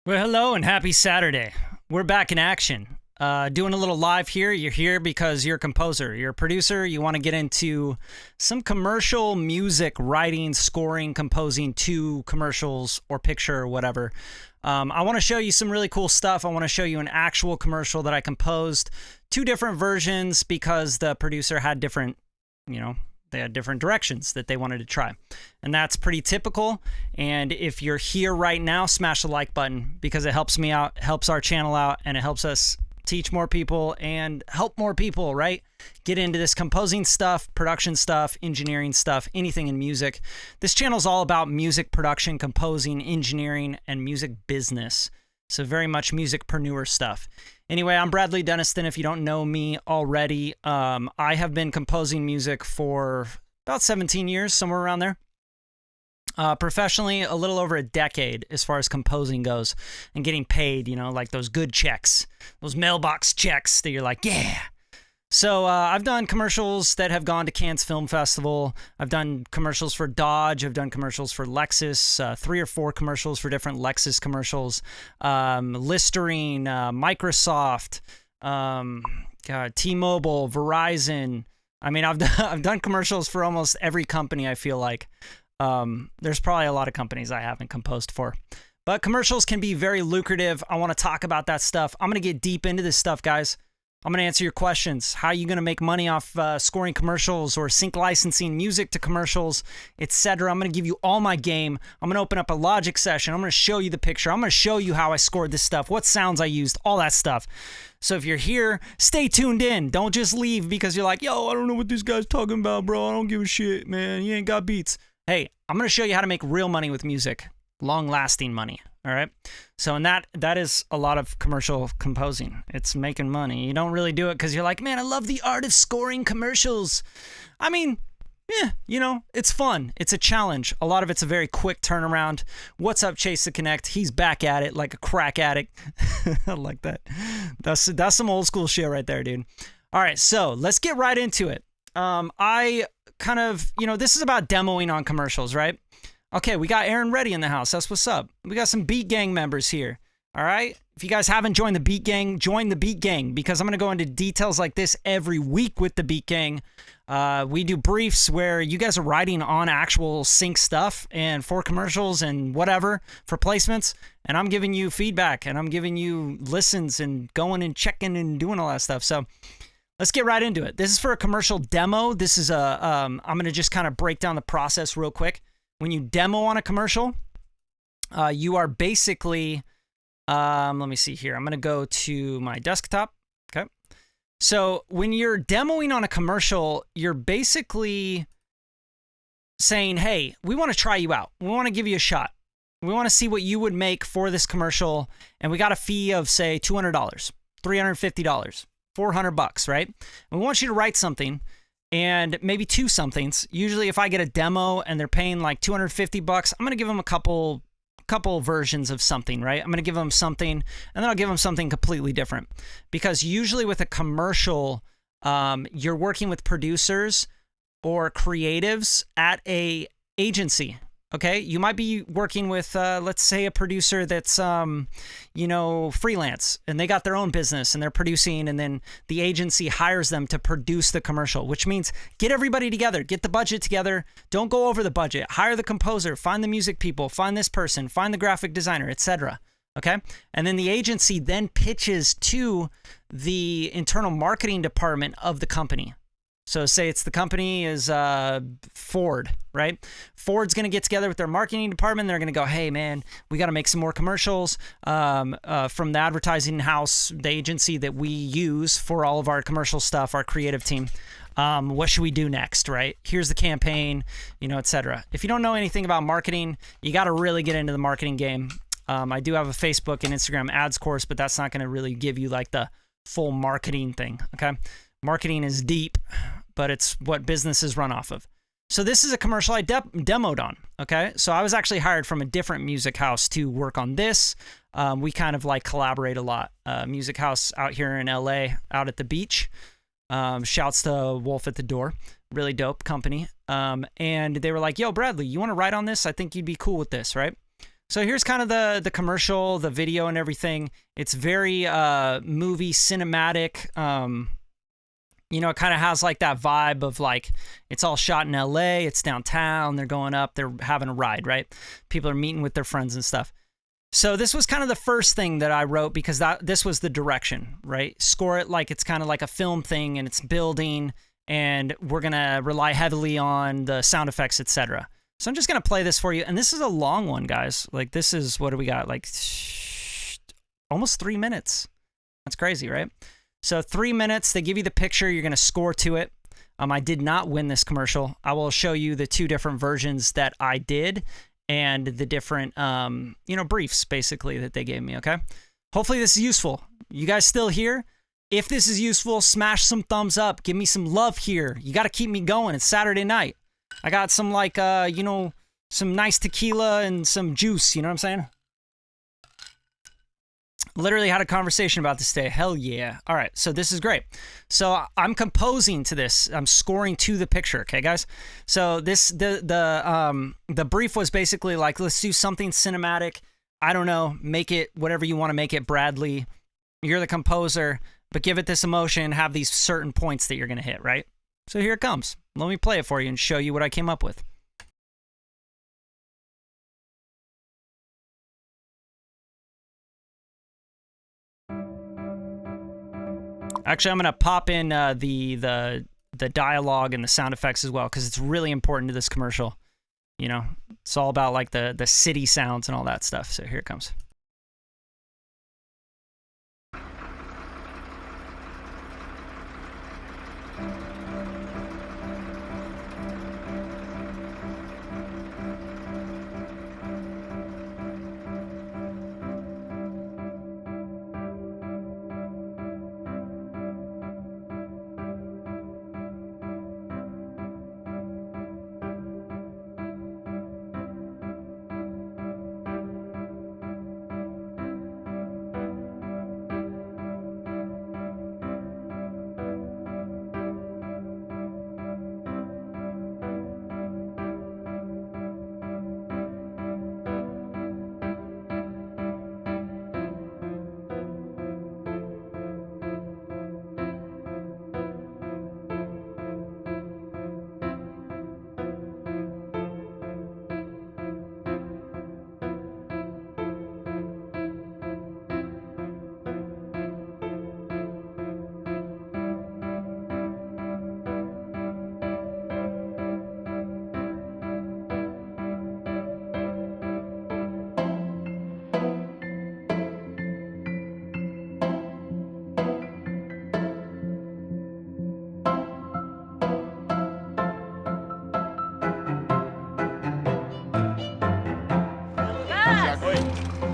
Well, hello and happy Saturday. We're back in action. Doing a little live here. You're here because you're a composer, you're a producer, you want to get into some commercial music writing, scoring, composing to commercials or picture or whatever. I want to show you some really cool stuff. I want to show you an actual commercial that I composed, two different versions because the producer had different, they had different directions that they wanted to try. And that's pretty typical. And if you're here right now, smash the like button because it helps me out, helps our channel out, and it helps us teach more people and help more people, right? Get into this composing stuff, production stuff, engineering stuff, anything in music. This channel is all about music production, composing, engineering, and music business. So very much musicpreneur stuff. Anyway, I'm Bradley Denniston. If you don't know me already, I have been composing music for about 17 years, somewhere around there. Professionally, a little over a decade as far as composing goes and getting paid, like those good checks, those mailbox checks that you're like, yeah. So I've done commercials that have gone to Cannes Film Festival. I've done commercials for Dodge. I've done commercials for Lexus, 3 or 4 commercials for different Lexus commercials, Listerine, Microsoft, T-Mobile, Verizon. I mean, I've done commercials for almost every company, I feel like. There's probably a lot of companies I haven't composed for. But commercials can be very lucrative. I want to talk about that stuff. I'm going to get deep into this stuff, guys. I'm going to answer your questions. How are you going to make money off scoring commercials or sync licensing music to commercials, etc. I'm going to give you all my game. I'm going to open up a Logic session. I'm going to show you the picture. I'm going to show you how I scored this stuff, what sounds I used, all that stuff. So if you're here, stay tuned in. Don't just leave because you're like, yo, I don't know what this guy's talking about, bro. I don't give a shit, man. You ain't got beats. Hey, I'm going to show you how to make real money with music, long-lasting money. All right. So, and that is a lot of commercial composing. It's making money. You don't really do it because you're like, man, I love the art of scoring commercials. I mean, yeah, it's fun. It's a challenge. A lot of it's a very quick turnaround. What's up, Chase the Connect? He's back at it like a crack addict. I like that. That's some old school shit right there, dude. All right. So let's get right into it. I kind of, this is about demoing on commercials, right? Okay, we got Aaron Reddy in the house. That's what's up. We got some Beat Gang members here. All right? If you guys haven't joined the Beat Gang, join the Beat Gang because I'm going to go into details like this every week with the Beat Gang. We do briefs where you guys are writing on actual sync stuff and for commercials and whatever for placements. And I'm giving you feedback and I'm giving you listens and going and checking and doing all that stuff. So let's get right into it. This is for a commercial demo. This is I'm going to just kind of break down the process real quick. When you demo on a commercial, you are basically, let me see here. I'm going to go to my desktop. Okay. So when you're demoing on a commercial, you're basically saying, hey, we want to try you out. We want to give you a shot. We want to see what you would make for this commercial. And we got a fee of, say, $200, $350, $400, right? And we want you to write something. And maybe 2 somethings. Usually if I get a demo and they're paying like $250, I'm going to give them a couple versions of something, right? I'm going to give them something and then I'll give them something completely different. Because usually with a commercial, you're working with producers or creatives at a agency. Okay, you might be working with, let's say, a producer that's, freelance, and they got their own business, and they're producing, and then the agency hires them to produce the commercial, which means get everybody together, get the budget together, don't go over the budget, hire the composer, find the music people, find this person, find the graphic designer, etc. Okay, and then the agency then pitches to the internal marketing department of the company. So say it's the company is Ford, right? Ford's going to get together with their marketing department. They're going to go, hey, man, we got to make some more commercials from the advertising house, the agency that we use for all of our commercial stuff, our creative team. What should we do next, right? Here's the campaign, et cetera. If you don't know anything about marketing, you got to really get into the marketing game. I do have a Facebook and Instagram ads course, but that's not going to really give you like the full marketing thing, okay? Marketing is deep, but it's what businesses run off of. So this is a commercial I demoed on, okay? So I was actually hired from a different music house to work on this. We kind of like collaborate a lot. Music house out here in LA, out at the beach. Shouts to Wolf at the Door. Really dope company. And they were like, yo, Bradley, you want to write on this? I think you'd be cool with this, right? So here's kind of the commercial, the video and everything. It's very movie cinematic. You know, it kind of has like that vibe of like, it's all shot in LA, it's downtown, they're going up, they're having a ride, right? People are meeting with their friends and stuff. So this was kind of the first thing that I wrote because this was the direction, right? Score it like it's kind of like a film thing and it's building, and we're going to rely heavily on the sound effects, etc. So I'm just going to play this for you. And this is a long one, guys. Like, this is, what do we got? Like almost 3 minutes. That's crazy, right? So 3 minutes, they give you the picture, you're going to score to it. I did not win this commercial. I will show you the 2 different versions that I did and the different, you know, briefs basically that they gave me, okay? Hopefully this is useful. You guys still here? If this is useful, smash some thumbs up. Give me some love here. You got to keep me going. It's Saturday night. I got some like, you know, some nice tequila and some juice. You know what I'm saying? Literally had a conversation about this today. Hell yeah. All right. So this is great. So I'm composing to this. I'm scoring to the picture. Okay, guys. So the brief was basically like, let's do something cinematic. I don't know. Make it whatever you want to make it, Bradley. You're the composer, but give it this emotion. Have these certain points that you're going to hit, right? So here it comes. Let me play it for you and show you what I came up with. Actually, I'm going to pop in the dialogue and the sound effects as well, because it's really important to this commercial. You know, it's all about like the city sounds and all that stuff. So here it comes.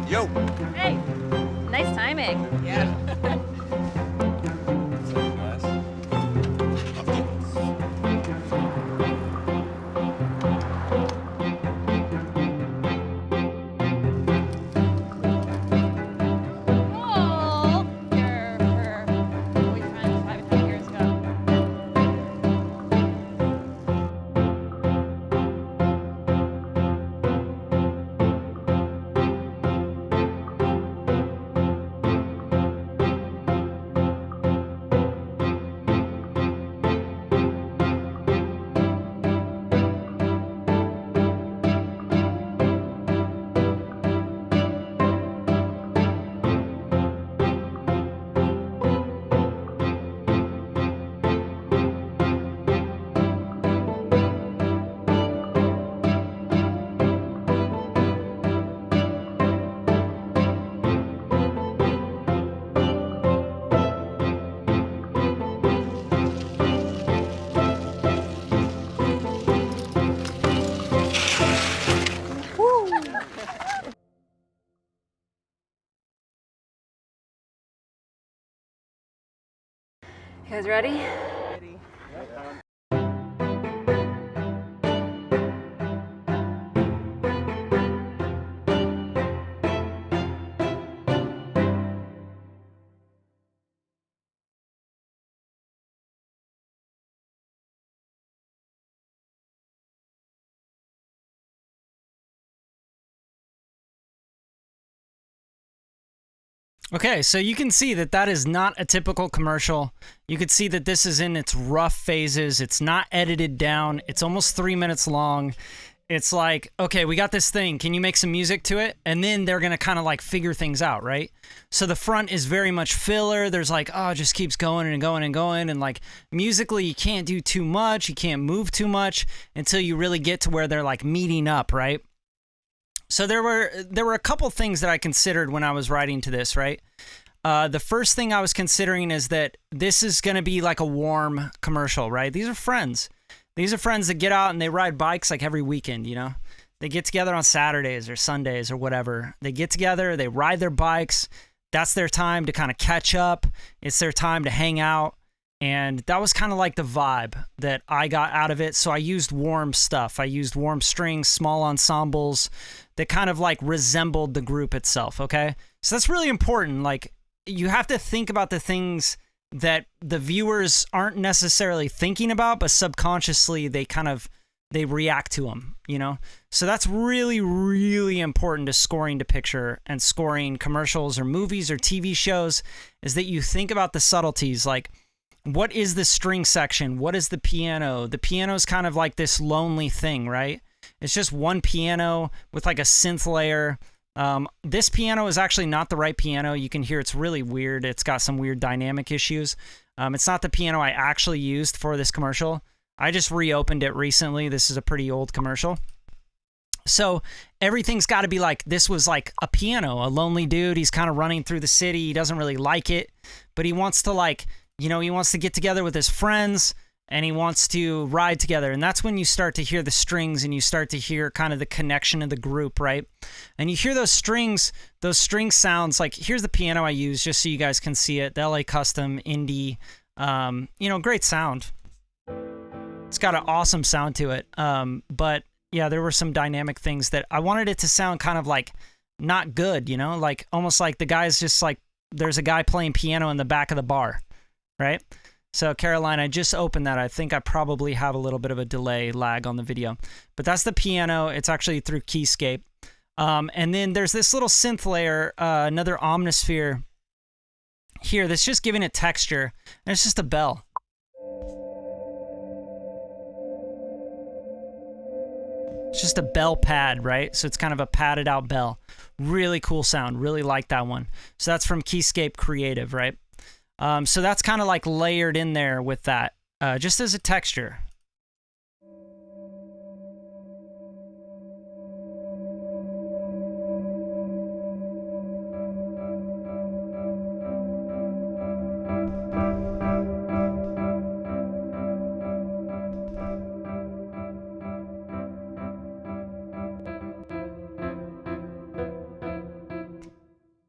Yo. Hey, nice timing. Yeah. Oh, your boyfriend 5 years ago. You guys ready? Okay, so you can see that that is not a typical commercial. You can see that this is in its rough phases. It's not edited down. It's almost 3 minutes long. It's like, okay, we got this thing. Can you make some music to it? And then they're going to kind of like figure things out, right? So the front is very much filler. There's like, oh, it just keeps going and going and going. And like musically, you can't do too much. You can't move too much until you really get to where they're like meeting up, right? So there were a couple things that I considered when I was writing to this, right? The first thing I was considering is that this is going to be like a warm commercial, right? These are friends. These are friends that get out and they ride bikes like every weekend, you know? They get together on Saturdays or Sundays or whatever. They get together, they ride their bikes. That's their time to kind of catch up. It's their time to hang out. And that was kind of like the vibe that I got out of it. So I used warm stuff. I used warm strings, small ensembles that kind of like resembled the group itself, okay? So that's really important. Like, you have to think about the things that the viewers aren't necessarily thinking about, but subconsciously they react to them, you know? So that's really, really important to scoring to picture and scoring commercials or movies or TV shows, is that you think about the subtleties. Like, what is the string section? What is the piano? The piano is kind of like this lonely thing, right? It's just one piano with like a synth layer. This piano is actually not the right piano. You can hear it's really weird. It's got some weird dynamic issues. It's not the piano I actually used for this commercial. I just reopened it recently. This is a pretty old commercial. So everything's got to be like, this was like a piano, a lonely dude. He's kind of running through the city. He doesn't really like it, but he wants to like, you know, he wants to get together with his friends and he wants to ride together. And that's when you start to hear the strings and you start to hear kind of the connection of the group, right? And you hear those string sounds. Like, here's the piano I use just so you guys can see it. The LA Custom Indie, you know, great sound. It's got an awesome sound to it. But yeah, there were some dynamic things that I wanted it to sound kind of like not good, you know, like almost like the guy's just like, there's a guy playing piano in the back of the bar, right? So Caroline, I just opened that. I think I probably have a little bit of a delay lag on the video, but that's the piano. It's actually through Keyscape. And then there's this little synth layer, another omnisphere here that's just giving it texture. And it's just a bell. It's just a bell pad, right? So it's kind of a padded out bell. Really cool sound. Really like that one. So that's from Keyscape Creative, right? So that's kind of like layered in there with that, just as a texture.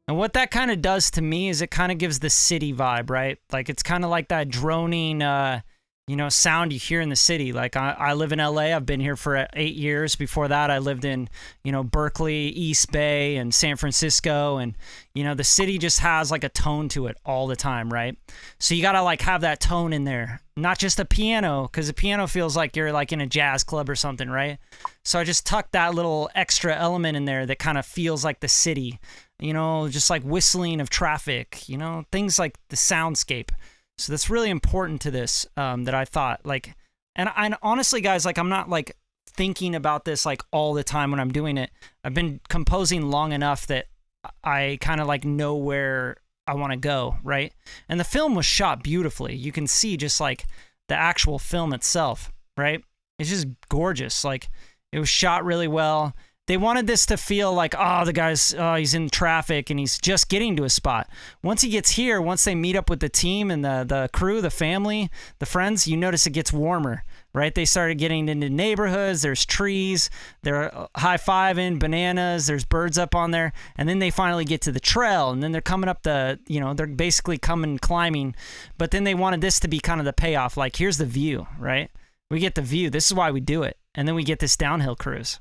And what that kind of does to me is it kind of gives the city vibe, right? Like, it's kind of like that droning, you know, sound you hear in the city. Like, I live in LA. I've been here for 8 years. Before that, I lived in, you know, Berkeley, East Bay, and San Francisco. And, you know, the city just has like a tone to it all the time, right? So you got to like have that tone in there, not just a piano, because a piano feels like you're like in a jazz club or something, right? So I just tucked that little extra element in there that kind of feels like the city. You know, just like whistling of traffic, you know, things like the soundscape. So that's really important to this, that I thought, like, and honestly, guys, like, I'm not like thinking about this like all the time when I'm doing it. I've been composing long enough that I kind of like know where I want to go, right? And the film was shot beautifully. You can see just like the actual film itself, right? It's just gorgeous. Like, it was shot really well. They wanted this to feel like, oh, the guy's, he's in traffic and he's just getting to a spot. Once he gets here, once they meet up with the team and the crew, the family, the friends, you notice it gets warmer, right? They started getting into neighborhoods. There's trees. They're high-fiving, bananas. There's birds up on there. And then they finally get to the trail. And then they're coming up the, you know, they're basically coming climbing. But then they wanted this to be kind of the payoff. Like, here's the view, right? We get the view. This is why we do it. And then we get this downhill cruise.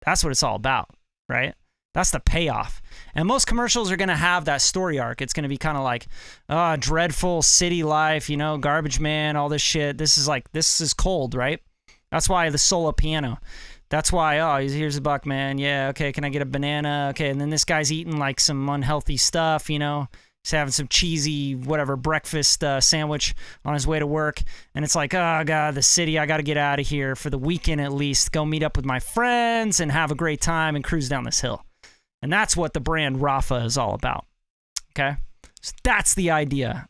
That's what it's all about, right? That's the payoff. And most commercials are going to have that story arc. It's going to be kind of like, dreadful city life, you know, garbage man, all this shit. This is cold, right? That's why the solo piano. That's why, oh, here's a buck, man. Yeah, okay, can I get a banana? Okay, and then this guy's eating like some unhealthy stuff, you know? He's having some cheesy, whatever, breakfast sandwich on his way to work. And it's like, oh, God, the city, I got to get out of here for the weekend at least. Go meet up with my friends and have a great time and cruise down this hill. And that's what the brand Rafa is all about, okay? So that's the idea.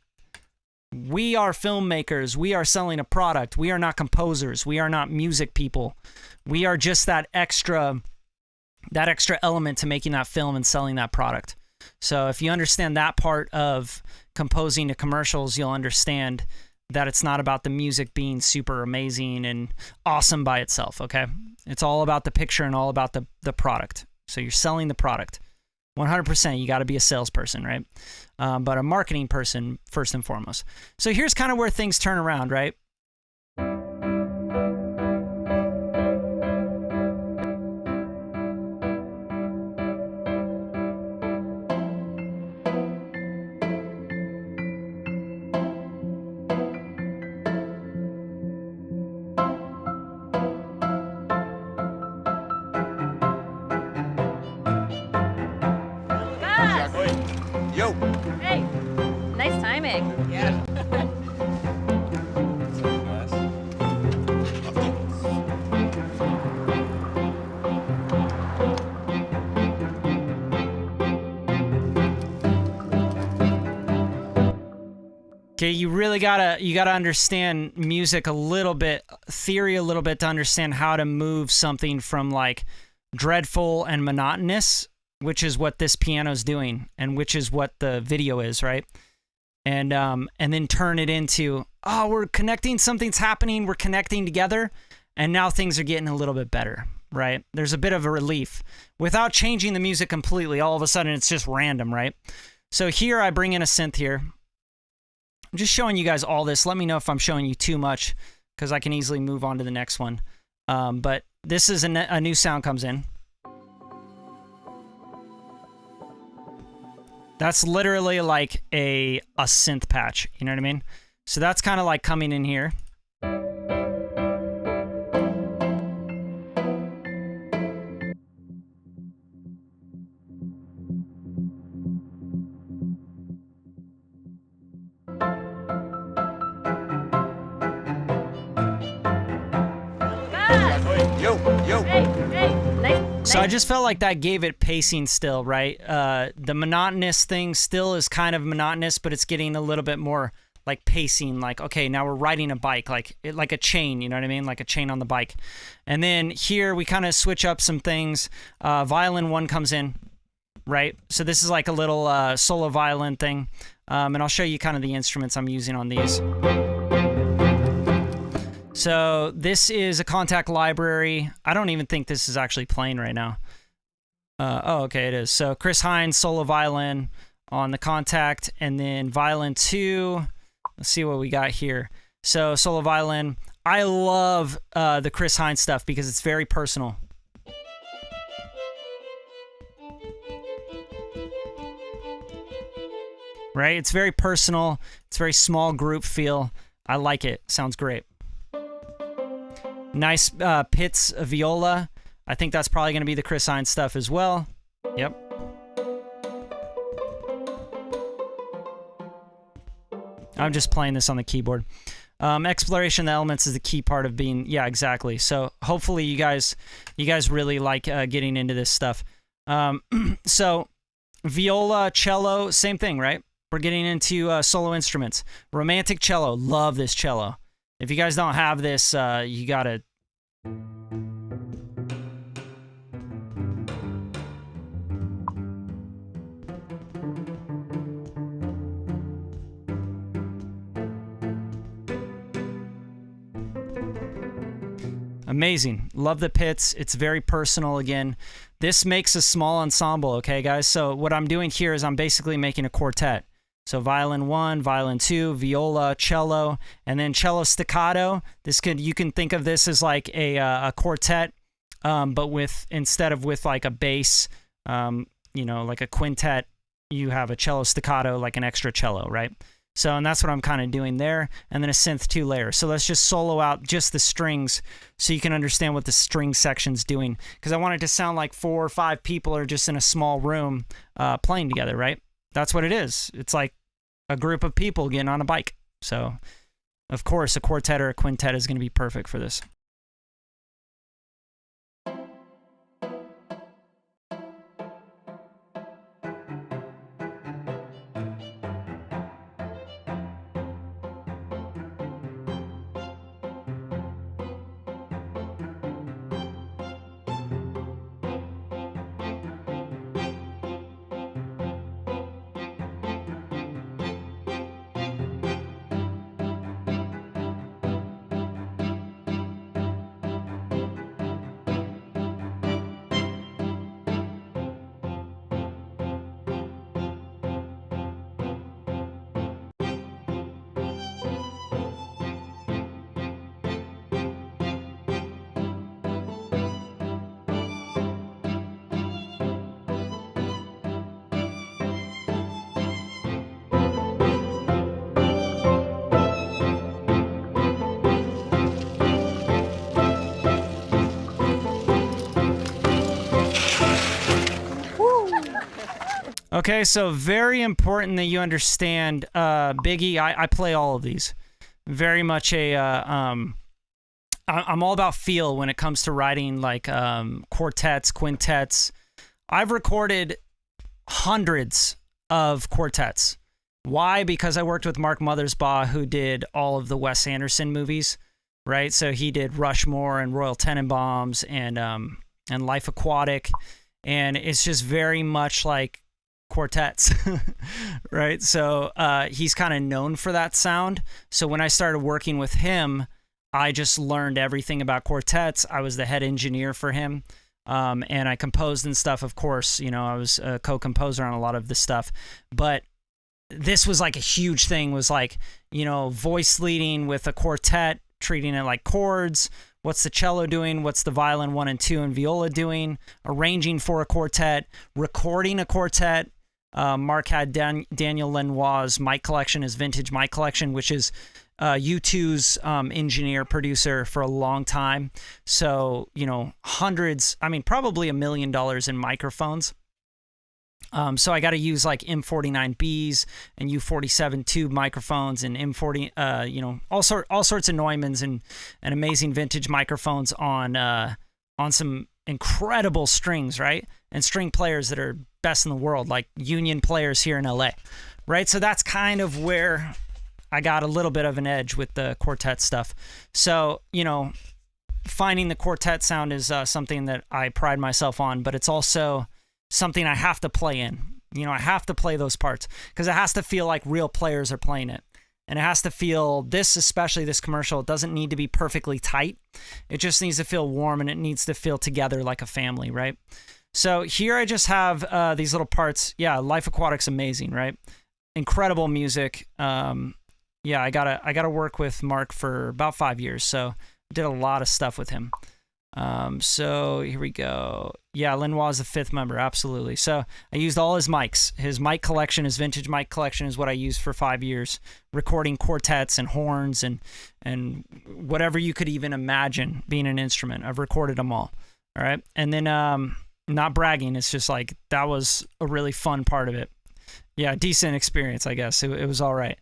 We are filmmakers. We are selling a product. We are not composers. We are not music people. We are just that extra element to making that film and selling that product. So if you understand that part of composing to commercials, you'll understand that it's not about the music being super amazing and awesome by itself, okay? It's all about the picture and all about the product. So you're selling the product. 100%, you got to be a salesperson, right? But a marketing person first and foremost. So here's kind of where things turn around, right? Yo. Hey, nice timing. Yeah. Okay, you really gotta understand music a little bit, theory a little bit to understand how to move something from like dreadful and monotonous, which is what this piano's doing, and which is what the video is, right? And then turn it into, oh, we're connecting, something's happening, we're connecting together, and now things are getting a little bit better, right? There's a bit of a relief. Without changing the music completely, all of a sudden it's just random, right? So here I bring in a synth here. I'm just showing you guys all this. Let me know if I'm showing you too much, because I can easily move on to the next one. But this is a new sound comes in. That's literally like a synth patch, you know what I mean? So that's kind of like coming in here. Yo. Hey, nice. So I just felt like that gave it pacing still, right? The monotonous thing still is kind of monotonous, but it's getting a little bit more like pacing, like, okay, now we're riding a bike, like a chain, you know what I mean? Like a chain on the bike. And then here we kind of switch up some things. Violin 1 comes in, right? So this is like a little solo violin thing. And I'll show you kind of the instruments I'm using on these. So this is a contact library. I don't even think this is actually playing right now. Oh, okay, it is. So Chris Hines, solo violin on the contact, and then violin 2. Let's see what we got here. So solo violin. I love the Chris Hines stuff because it's very personal. Right? It's very personal. It's very small group feel. I like it. Sounds great. Nice Pitts viola. I think that's probably going to be the Chris Hines stuff as well. Yep. I'm just playing this on the keyboard. Exploration of the elements is the key part of being, yeah, exactly. So hopefully you guys really like getting into this stuff. So viola, cello, same thing, right? We're getting into solo instruments. Romantic cello, love this cello. If you guys don't have this, you gotta... Amazing. Love the pits. It's very personal again. This makes a small ensemble, okay, guys? So what I'm doing here is I'm basically making a quartet. So violin 1, violin 2, viola, cello, and then cello staccato. You can think of this as like a quartet, but instead of like a bass, like a quintet, you have a cello staccato, like an extra cello, right? So, and that's what I'm kind of doing there. And then a synth 2 layer. So let's just solo out just the strings so you can understand what the string section's doing. Because I want it to sound like 4 or 5 people are just in a small room playing together, right? That's what it is. It's like a group of people getting on a bike. So, of course, a quartet or a quintet is going to be perfect for this. Okay, so very important that you understand, Biggie. I play all of these. Very much I'm all about feel when it comes to writing like quartets, quintets. I've recorded hundreds of quartets. Why? Because I worked with Mark Mothersbaugh, who did all of the Wes Anderson movies, right? So he did Rushmore and Royal Tenenbaums and Life Aquatic, and it's just very much like quartets, right? So he's kind of known for that sound. So when I started working with him, I just learned everything about quartets. I was the head engineer for him, and I composed and stuff. Of course, you know, I was a co-composer on a lot of this stuff, but this was like a huge thing, was like, you know, voice leading with a quartet, treating it like chords. What's the cello doing? What's the violin 1 and 2 and viola doing? Arranging for a quartet, recording a quartet. Mark had Daniel Lenoir's mic collection, his vintage mic collection, which is U2's engineer, producer for a long time. So, you know, hundreds, I mean, probably $1 million in microphones. So I got to use like M49Bs and U47 tube microphones and M40, you know, all sorts of Neumanns and amazing vintage microphones on some incredible strings, right? And string players that are best in the world, like union players here in LA, right? So that's kind of where I got a little bit of an edge with the quartet stuff. So, you know, finding the quartet sound is something that I pride myself on, but it's also something I have to play in. You know, I have to play those parts because it has to feel like real players are playing it. And it has to feel, this, especially this commercial, it doesn't need to be perfectly tight. It just needs to feel warm, and it needs to feel together like a family, right? So here I just have these little parts. Yeah, Life Aquatic's amazing, right? Incredible music. Yeah, I gotta work with Mark for about 5 years, so I did a lot of stuff with him. So here we go. Yeah, Lenoir is the 5th member, absolutely. So I used all his mics. His mic collection, his vintage mic collection is what I used for 5 years, recording quartets and horns and whatever you could even imagine being an instrument. I've recorded them all right? And then not bragging, it's just like that was a really fun part of it. Yeah, decent experience, I guess. It was all right.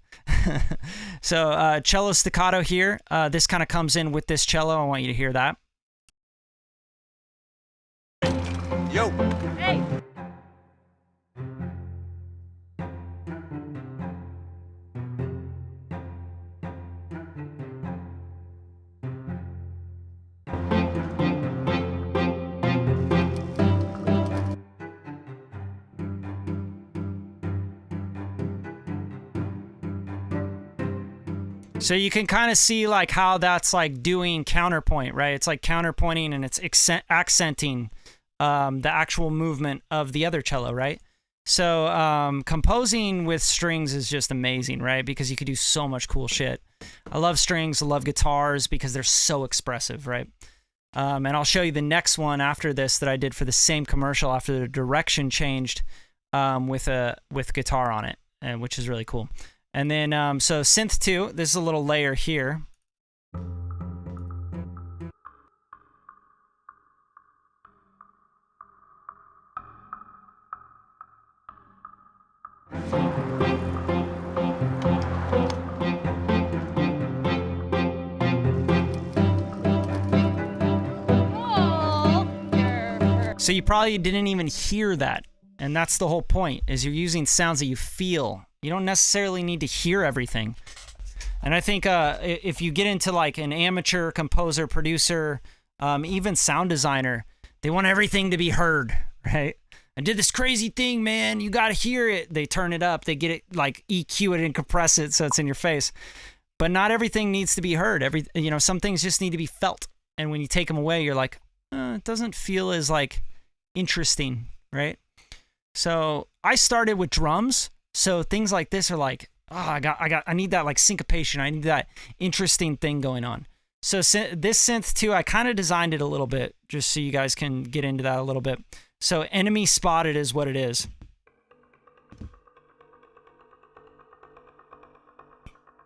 So cello staccato here. This kind of comes in with this cello. I want you to hear that. Yo. Hey. So you can kind of see like how that's like doing counterpoint, right? It's like counterpointing and it's accenting the actual movement of the other cello, right? So composing with strings is just amazing, right? Because you could do so much cool shit. I love strings, I love guitars because they're so expressive, right? And I'll show you the next one after this that I did for the same commercial after the direction changed with guitar on it, which is really cool. And then, so synth 2, this is a little layer here. So you probably didn't even hear that. And that's the whole point, is you're using sounds that you feel. You don't necessarily need to hear everything. And I think if you get into like an amateur composer, producer, even sound designer, they want everything to be heard, right? I did this crazy thing, man. You got to hear it. They turn it up. They get it, like EQ it and compress it so it's in your face. But not everything needs to be heard. Some things just need to be felt. And when you take them away, you're like, it doesn't feel as like interesting, right? So I started with drums. So things like this are like, I need that like syncopation. I need that interesting thing going on. So this synth too, I kind of designed it a little bit just so you guys can get into that a little bit. So enemy spotted is what it is.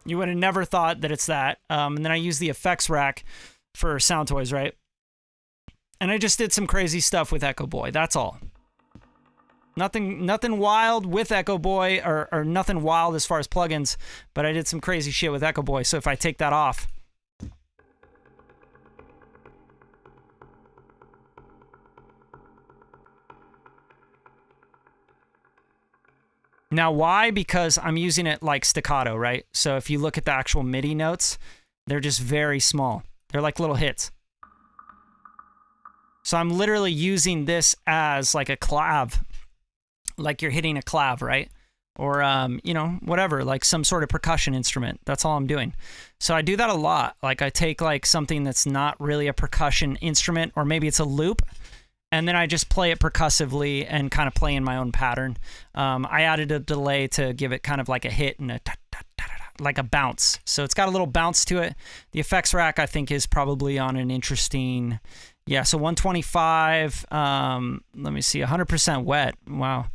You would have never thought that it's that. And then I use the effects rack for Sound Toys, right? And I just did some crazy stuff with Echo Boy. That's all. Nothing wild with Echo Boy, or nothing wild as far as plugins, but I did some crazy shit with Echo Boy. So if I take that off, now why? Because I'm using it like staccato, right? So if you look at the actual MIDI notes, they're just very small. They're like little hits. So I'm literally using this as like a clav. Like you're hitting a clav, right? Or, whatever, like some sort of percussion instrument. That's all I'm doing. So I do that a lot. Like I take like something that's not really a percussion instrument, or maybe it's a loop, and then I just play it percussively and kind of play in my own pattern. I added a delay to give it kind of like a hit and like a bounce. So it's got a little bounce to it. The effects rack, I think, is probably on an interesting... Yeah, so 125, let me see, 100% wet. Wow.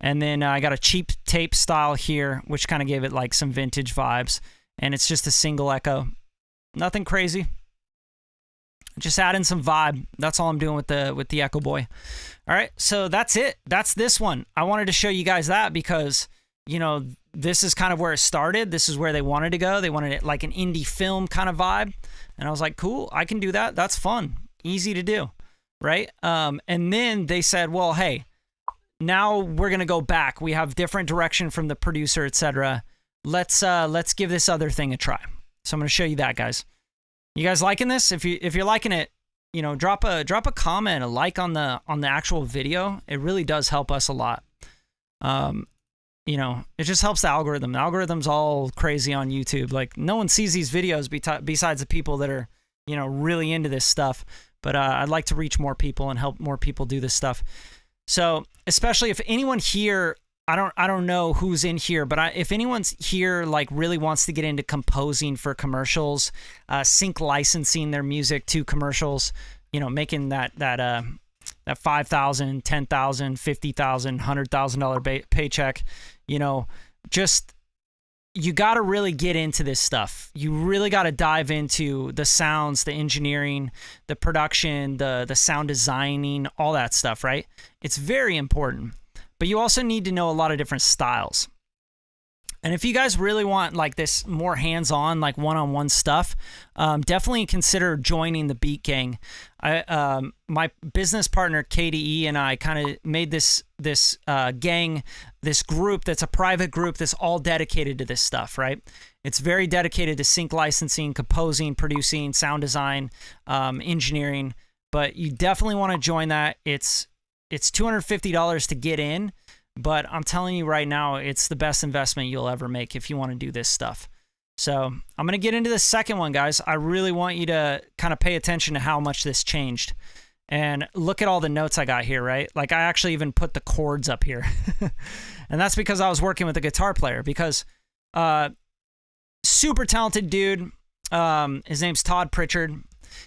And then I got a cheap tape style here, which kind of gave it like some vintage vibes. And it's just a single echo. Nothing crazy. Just adding some vibe. That's all I'm doing with the Echo Boy. All right, so that's it. That's this one. I wanted to show you guys that because, this is kind of where it started. This is where they wanted to go. They wanted it like an indie film kind of vibe. And I was like, cool, I can do that. That's fun. Easy to do, right? And then they said, well, hey, now we're going to go back. We have different direction from the producer, etc. Let's give this other thing a try. So I'm going to show you that, guys. You guys liking this? If you're liking it, drop a comment, a like on the actual video. It really does help us a lot. It just helps the algorithm. The algorithm's all crazy on YouTube. Like no one sees these videos besides the people that are, really into this stuff. But I'd like to reach more people and help more people do this stuff. So especially if anyone here, I don't know who's in here, but if anyone's here like really wants to get into composing for commercials, sync licensing their music to commercials, making that $5,000, $10,000, $50,000, $100,000 paycheck, just. You got to really get into this stuff. You really got to dive into the sounds, the engineering, the production, the sound designing, all that stuff, right? It's very important. But you also need to know a lot of different styles. And if you guys really want like this more hands-on, like one-on-one stuff, definitely consider joining the Beat Gang. My business partner KDE and I kind of made this gang, this group that's a private group that's all dedicated to this stuff, right? It's very dedicated to sync licensing, composing, producing, sound design, engineering. But you definitely want to join that. It's $250 to get in. But I'm telling you right now, it's the best investment you'll ever make if you want to do this stuff. So I'm going to get into the second one, guys. I really want you to kind of pay attention to how much this changed. And look at all the notes I got here, right? Like I actually even put the chords up here. And that's because I was working with a guitar player because super talented dude. His name's Todd Pritchard.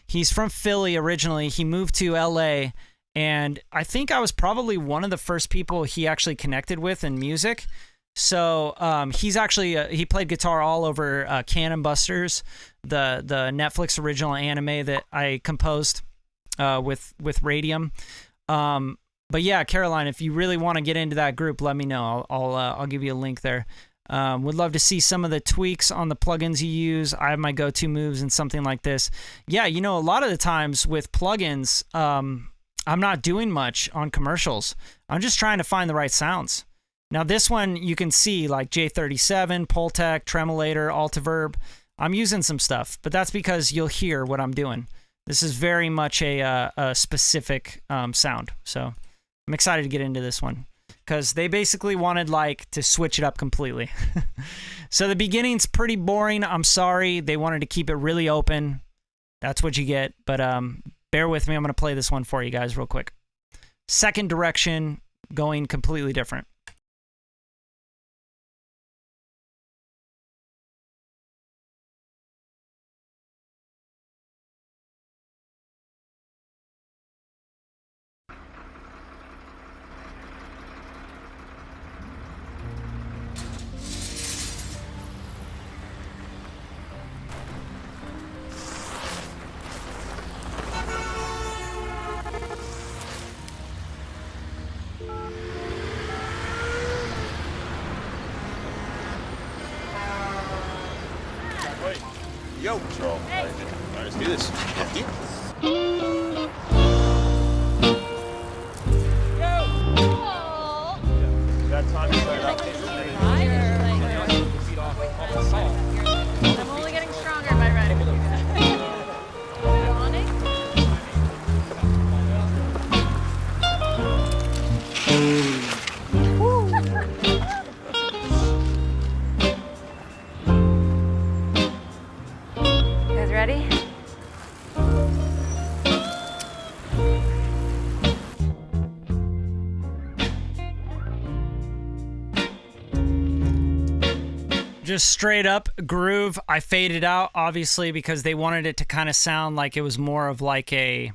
He's from Philly originally. He moved to LA. And I think I was probably one of the first people he actually connected with in music. So he's actually he played guitar all over Cannon Busters, the Netflix original anime that I composed with Radium. But yeah, Caroline, if you really want to get into that group, let me know. I'll give you a link there. Would love to see some of the tweaks on the plugins you use. I have my go-to moves and something like this. Yeah, you know, a lot of the times with plugins, I'm not doing much on commercials. I'm just trying to find the right sounds. Now this one you can see like J37, Pultec, Tremolator, Altiverb. I'm using some stuff, but that's because you'll hear what I'm doing. This is very much a specific sound. So I'm excited to get into this one because they basically wanted like to switch it up completely. So the beginning's pretty boring. I'm sorry. They wanted to keep it really open. That's what you get. But bear with me. I'm going to play this one for you guys real quick. Second direction, going completely different. Yo. All right, let's do this. That time I'm only getting stronger by riding with you guys. You on it? You guys ready? Just straight up groove. I faded out obviously because they wanted it to kind of sound like it was more of like a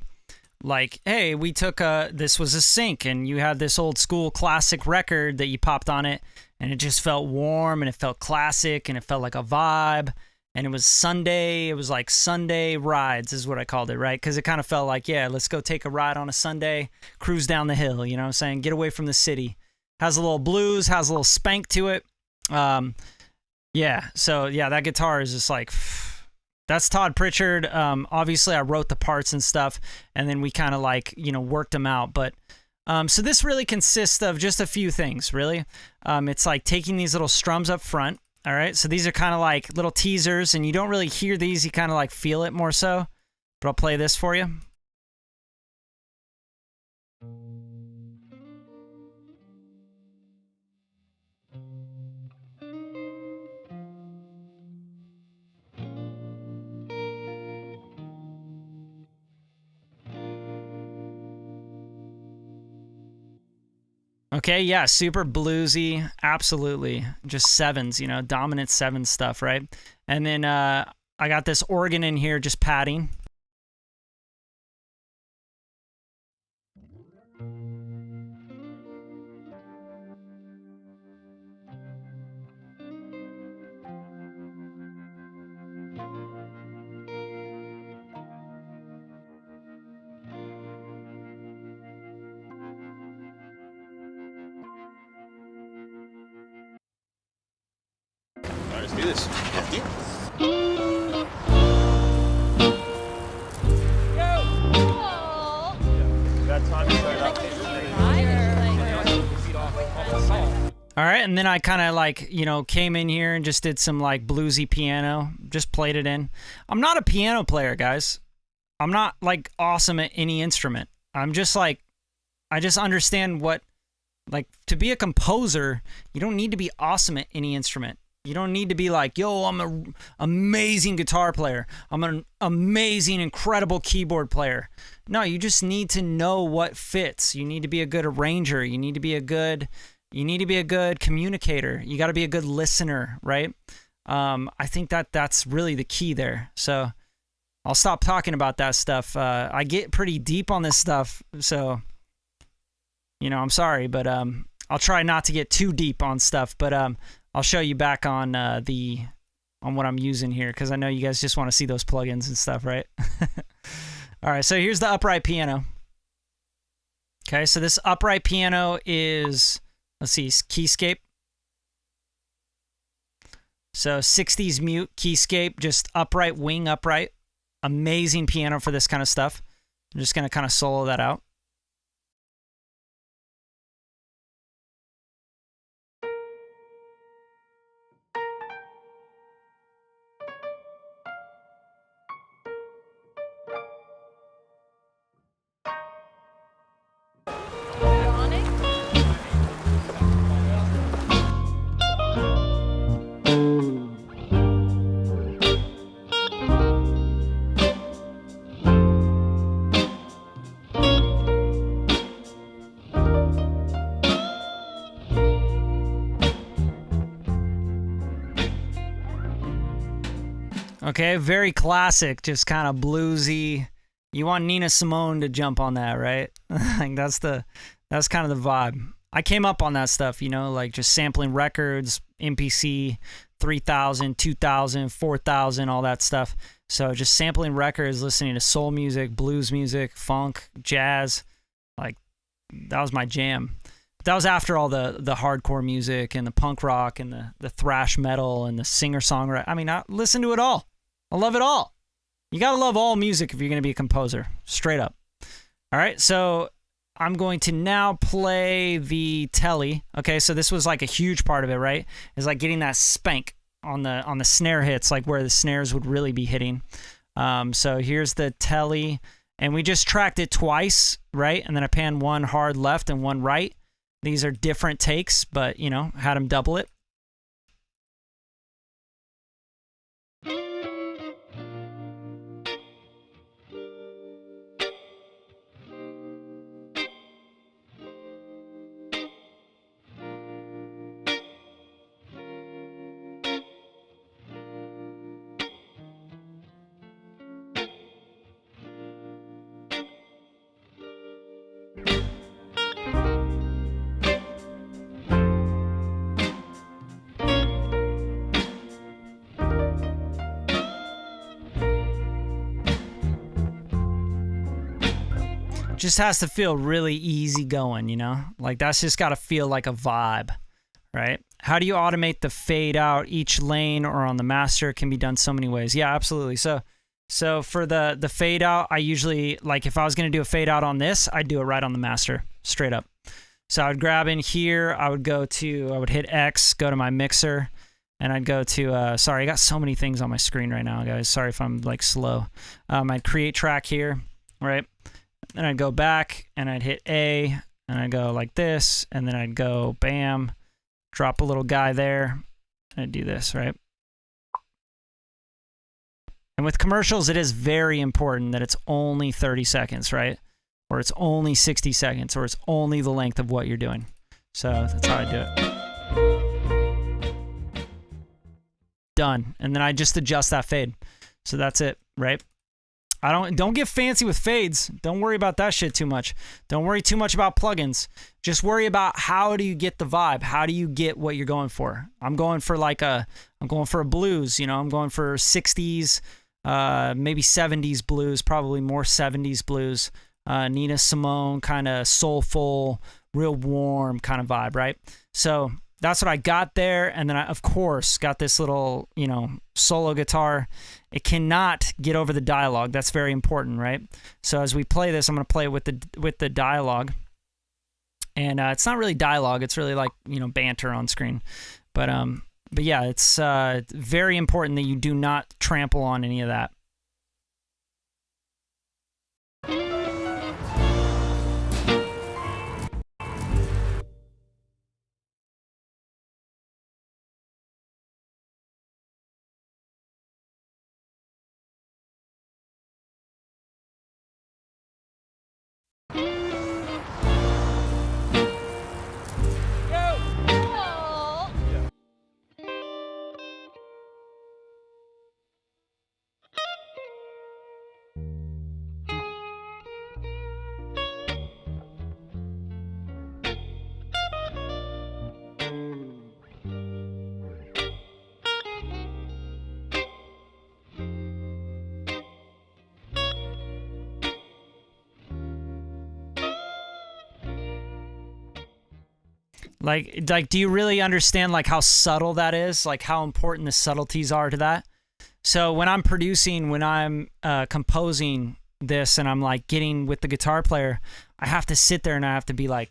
hey, we took this was a sync and you had this old school classic record that you popped on it and it just felt warm and it felt classic and it felt like a vibe and it was Sunday. It was like Sunday rides is what I called it, right? Because it kind of felt like, yeah, let's go take a ride on a Sunday, cruise down the hill, you know what I'm saying? Get away from the city. Has a little blues, has a little spank to it. Yeah, so yeah, that guitar is just like, that's Todd Pritchard. Obviously, I wrote the parts and stuff, and then we kind of like, you know, worked them out. But so this really consists of just a few things, really. It's like taking these little strums up front, all right? So these are kind of like little teasers, and you don't really hear these. You kind of like feel it more so. But I'll play this for you. Okay, yeah, super bluesy, absolutely. Just sevens, you know, dominant seven stuff, right? And then I got this organ in here just padding. Let's do this. That time All right, and then I kind of like, you know, came in here and just did some like bluesy piano, just played it in. I'm not a piano player, guys. I'm not like awesome at any instrument. I'm just like, I just understand what, like, to be a composer, you don't need to be awesome at any instrument. You don't need to be like, yo, I'm an amazing guitar player. I'm an amazing, incredible keyboard player. No, you just need to know what fits. You need to be a good arranger. You need to be a good communicator. You got to be a good listener, right? I think that's really the key there. So I'll stop talking about that stuff. I get pretty deep on this stuff, so you know, I'm sorry, but I'll try not to get too deep on stuff, but I'll show you back on what I'm using here, because I know you guys just want to see those plugins and stuff, right? All right, so here's the upright piano. Okay, so this upright piano is, let's see, keyscape. So 60s mute, keyscape, just upright, wing upright. Amazing piano for this kind of stuff. I'm just going to kind of solo that out. On it? Okay, very classic, just kind of bluesy. You want Nina Simone to jump on that, right? Like that's kind of the vibe. I came up on that stuff, you know, like just sampling records, MPC 3000, 2000, 4000, all that stuff. So just sampling records, listening to soul music, blues music, funk, jazz. Like that was my jam. That was after all the hardcore music and the punk rock and the thrash metal and the singer-songwriter. I mean, I listen to it all. I love it all. You got to love all music if you're going to be a composer. Straight up. All right, so I'm going to now play the telly. Okay, so this was like a huge part of it, right? It's like getting that spank on the snare hits, like where the snares would really be hitting. So here's the telly, and we just tracked it twice, right? And then I panned one hard left and one right. These are different takes, but, you know, had them double it. Just has to feel really easy going, you know? Like that's just got to feel like a vibe, right? How do you automate the fade out? Each lane or on the master can be done so many ways. Yeah, absolutely. So for the fade out, I usually, like if I was going to do a fade out on this, I'd do it right on the master, straight up. So I would grab in here, I would hit X, go to my mixer, and I'd go to, sorry, I got so many things on my screen right now, guys. Sorry if I'm like slow. I'd create track here, right? Then I'd go back and I'd hit A and I'd go like this, and then I'd go bam, drop a little guy there, and I'd do this, right? And with commercials, it is very important that it's only 30 seconds, right? Or it's only 60 seconds, or it's only the length of what you're doing. So that's how I do it. Done. And then I just adjust that fade. So that's it, right? Don't get fancy with fades. Don't worry about that shit too much. Don't worry too much about plugins. Just worry about how do you get the vibe? How do you get what you're going for? I'm going for a blues, you know, I'm going for 60s, maybe 70s blues, probably more 70s blues. Nina Simone, kind of soulful, real warm kind of vibe, right? So that's what I got there. And then I, of course, got this little, you know, solo guitar. It cannot get over the dialogue. That's very important, right? So as we play this, I'm going to play with the dialogue. And it's not really dialogue. It's really like, you know, banter on screen. But yeah, it's very important that you do not trample on any of that. Oh. Like, do you really understand like how subtle that is? Like how important the subtleties are to that? So when I'm producing, when I'm composing this, and I'm like getting with the guitar player, I have to sit there and I have to be like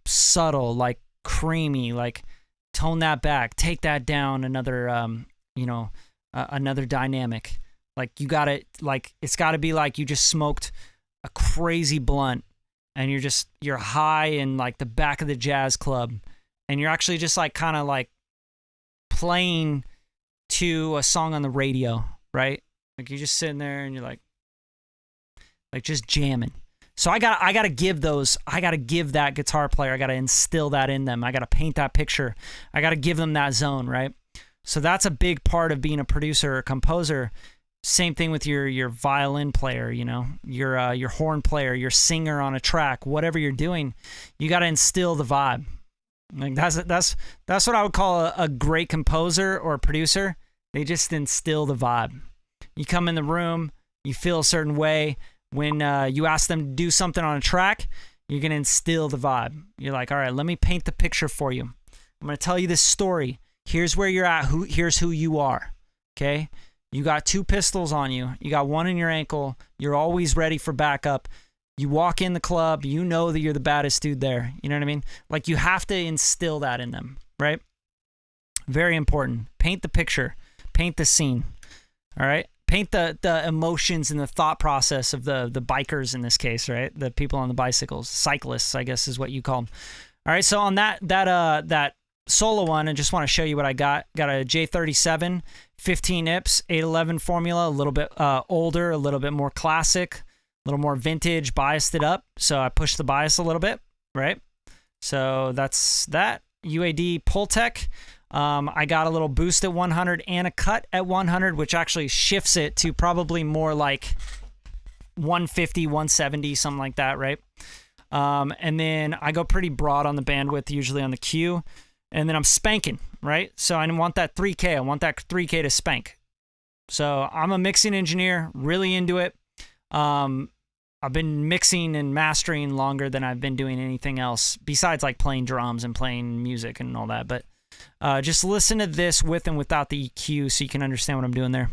subtle, like creamy, like tone that back, take that down another, another dynamic. Like you got it, like it's got to be like you just smoked a crazy blunt and you're high in like the back of the jazz club and you're actually just like kind of like playing to a song on the radio, right? Like you're just sitting there and you're like just jamming. So I gotta give that guitar player, I gotta instill that in them. I gotta paint that picture. I gotta give them that zone, right? So that's a big part of being a producer or composer. Same thing with your violin player, your horn player, your singer on a track, whatever you're doing, you got to instill the vibe. Like that's what I would call a great composer or producer. They just instill the vibe. You come in the room, you feel a certain way. When you ask them to do something on a track, you're going to instill the vibe. You're like, all right, let me paint the picture for you. I'm going to tell you this story. Here's where you're at. Here's who you are. Okay? You got 2 pistols on you. You got 1 in your ankle. You're always ready for backup. You walk in the club. You know that you're the baddest dude there. You know what I mean? Like you have to instill that in them, right? Very important. Paint the picture. Paint the scene. All right? Paint the emotions and the thought process of the bikers in this case, right? The people on the bicycles. Cyclists, I guess is what you call them. All right, so on that solo one, I just want to show you what I got. Got a J37, 15 IPS, 811 formula, a little bit older, a little bit more classic, a little more vintage, biased it up. So I pushed the bias a little bit, right? So that's that. UAD Pultec. I got a little boost at 100 and a cut at 100, which actually shifts it to probably more like 150, 170, something like that, right? And then I go pretty broad on the bandwidth, usually on the Q. And then I'm spanking, right? So I want that 3K. I want that 3K to spank. So I'm a mixing engineer, really into it. I've been mixing and mastering longer than I've been doing anything else, besides like playing drums and playing music and all that. But just listen to this with and without the EQ so you can understand what I'm doing there.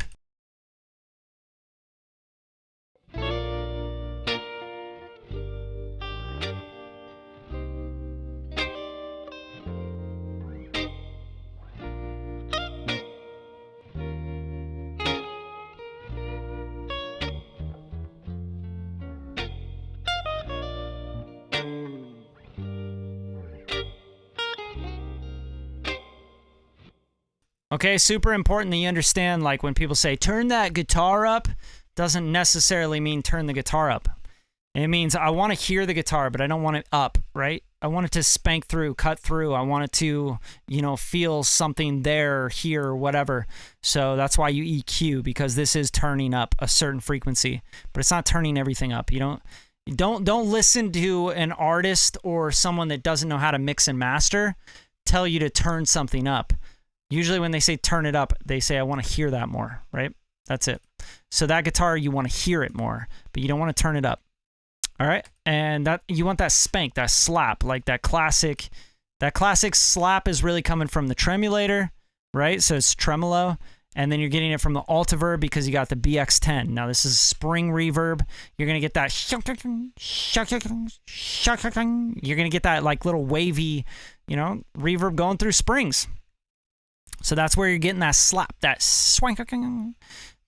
Okay, super important that you understand, like when people say, turn that guitar up, doesn't necessarily mean turn the guitar up. It means I want to hear the guitar, but I don't want it up, right? I want it to spank through, cut through. I want it to, feel something there, here, or whatever. So that's why you EQ, because this is turning up a certain frequency, but it's not turning everything up. Don't listen to an artist or someone that doesn't know how to mix and master tell you to turn something up. Usually when they say turn it up, they say, I want to hear that more, right? That's it. So that guitar, you want to hear it more, but you don't want to turn it up. All right? And that you want that spank, that slap, like that classic slap is really coming from the tremulator, right? So it's tremolo. And then you're getting it from the Altiverb because you got the BX10. Now this is spring reverb. You're going to get that you're going to get that like little wavy, reverb going through springs. So that's where you're getting that slap, that swank.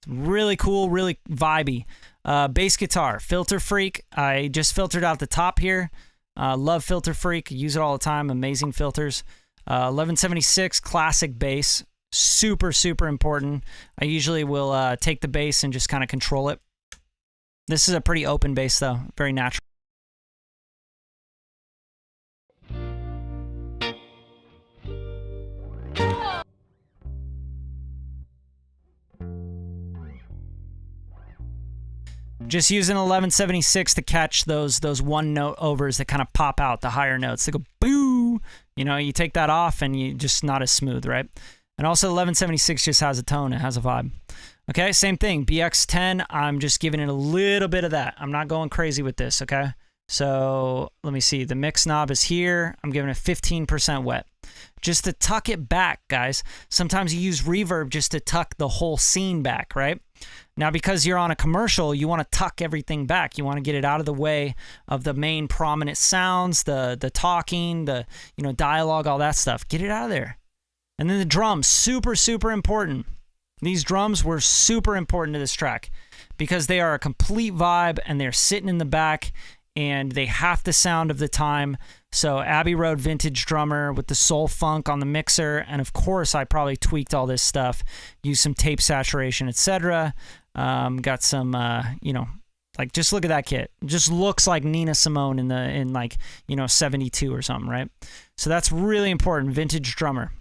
Really cool, really vibey. Bass guitar, Filter Freak. I just filtered out the top here. Love Filter Freak. Use it all the time. Amazing filters. 1176 classic bass. Super, super important. I usually will take the bass and just kind of control it. This is a pretty open bass though. Very natural. Just using 1176 to catch those one note overs that kind of pop out, the higher notes. They go boo. You take that off and you just not as smooth, right? And also 1176 just has a tone, it has a vibe. Okay, same thing. BX10, I'm just giving it a little bit of that. I'm not going crazy with this, okay? So let me see. The mix knob is here. I'm giving it 15% wet. Just to tuck it back, guys. Sometimes you use reverb just to tuck the whole scene back, right? Now, because you're on a commercial, you want to tuck everything back. You want to get it out of the way of the main prominent sounds, the talking, the dialogue, all that stuff. Get it out of there. And then the drums, super, super important. These drums were super important to this track because they are a complete vibe and they're sitting in the back and they have the sound of the time. So Abbey Road vintage drummer with the soul funk on the mixer. And of course, I probably tweaked all this stuff, used some tape saturation, etc. Got some, like just look at that kit. It just looks like Nina Simone in 72 or something, right? So that's really important, vintage drummer.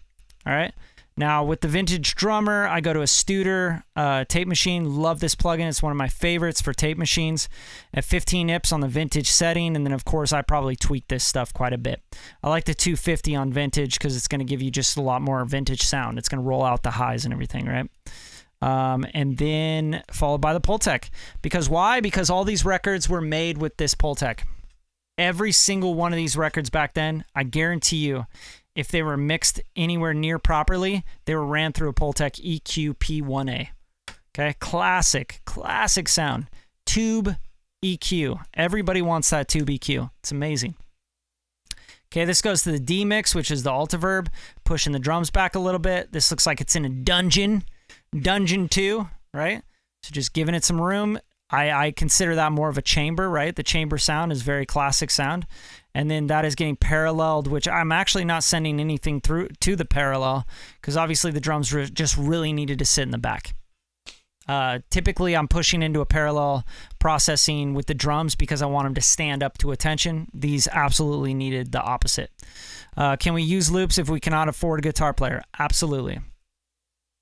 All right. Now with the vintage drummer, I go to a Studer tape machine. Love this plugin. It's one of my favorites for tape machines at 15 IPS on the vintage setting. And then of course, I probably tweak this stuff quite a bit. I like the 250 on vintage because it's going to give you just a lot more vintage sound. It's going to roll out the highs and everything, right? And then followed by the Pultec. Because why? Because all these records were made with this Pultec. Every single one of these records back then, I guarantee you, if they were mixed anywhere near properly, they were ran through a Pultec EQ P1A. Okay, classic sound. Tube EQ. Everybody wants that tube EQ. It's amazing. Okay, this goes to the D mix, which is the Altiverb, pushing the drums back a little bit. This looks like it's in a dungeon. Dungeon 2, right? So just giving it some room. I consider that more of a chamber, right? The chamber sound is very classic sound. And then that is getting paralleled, which I'm actually not sending anything through to the parallel because obviously the drums just really needed to sit in the back. Typically, I'm pushing into a parallel processing with the drums because I want them to stand up to attention. These absolutely needed the opposite. Can we use loops if we cannot afford a guitar player? Absolutely.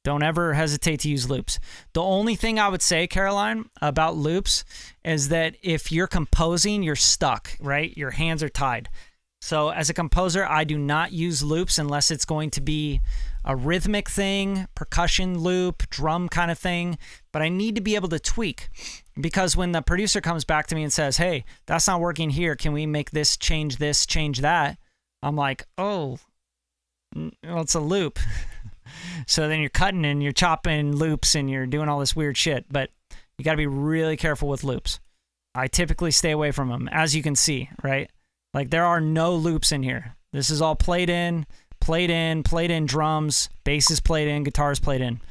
Don't ever hesitate to use loops. The only thing I would say, Caroline, about loops is that if you're composing, you're stuck, right? Your hands are tied. So as a composer, I do not use loops unless it's going to be a rhythmic thing, percussion loop, drum kind of thing. But I need to be able to tweak because when the producer comes back to me and says, hey, that's not working here. Can we make this, change that? I'm like, oh, well, it's a loop. So then you're cutting and you're chopping loops and you're doing all this weird shit. But you got to be really careful with loops. I typically stay away from them, as you can see, right? Like there are no loops in here. This is all played in drums, bass is played in, guitars played in.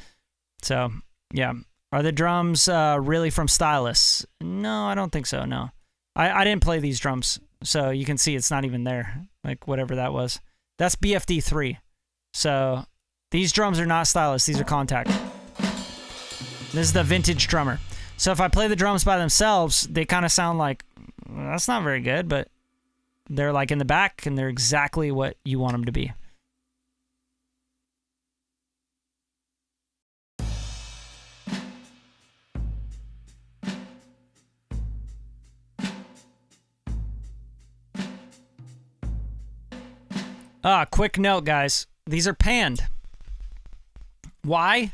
So, yeah. Are the drums really from Stylus? No, I don't think so, no. I didn't play these drums, so you can see it's not even there, like whatever that was. That's BFD 3. So these drums are not Stylus, these are Contact. This is the vintage drummer. So if I play the drums by themselves, they kind of sound like, well, that's not very good, but they're like in the back and they're exactly what you want them to be. Quick note, guys. These are panned. Why?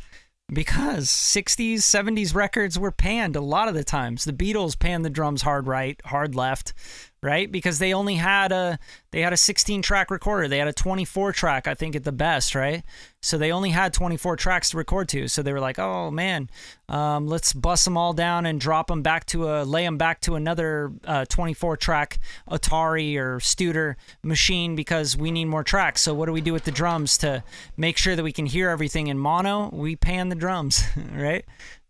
Because 60s, 70s records were panned a lot of the times. The Beatles panned the drums hard right, hard left, right? Because they only had a 16-track recorder. They had a 24-track, I think, at the best, right? So they only had 24 tracks to record to. So they were like, oh, man, let's bust them all down and lay them back to another 24-track Atari or Studer machine because we need more tracks. So what do we do with the drums to make sure that we can hear everything in mono? We pan the drums, right?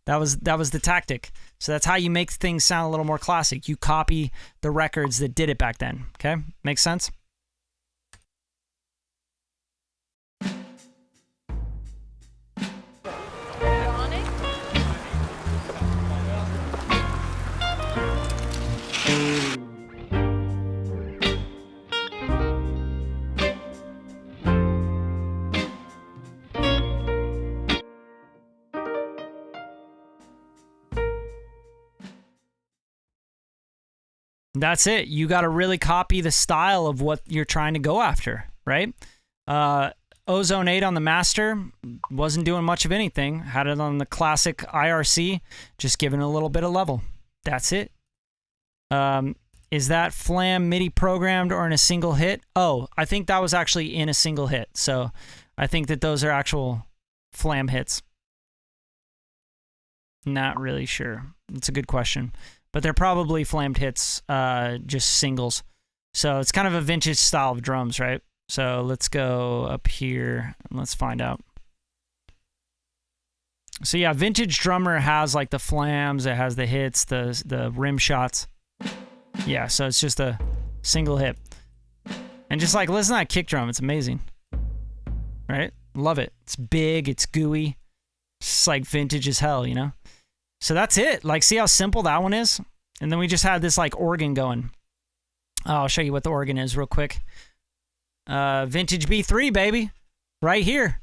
That was the tactic. So that's how you make things sound a little more classic. You copy the records that did it back then. Okay? Makes sense? That's it. You got to really copy the style of what you're trying to go after, right? Ozone 8 on the master wasn't doing much of anything. Had it on the classic IRC, just giving a little bit of level. That's it. is that flam MIDI programmed or in a single hit? Oh, I think that was actually in a single hit. So I think that those are actual flam hits. Not really sure. It's a good question. But they're probably flammed hits, just singles. So it's kind of a vintage style of drums, right? So let's go up here and let's find out. So yeah, vintage drummer has like the flams, it has the hits, the rim shots. Yeah, so it's just a single hit. And just like listen to that kick drum, it's amazing. Right? Love it. It's big, it's gooey. It's just like vintage as hell, you know? So that's it. Like, see how simple that one is? And then we just had this like organ going. I'll show you what the organ is real quick. Vintage B3, baby. Right here.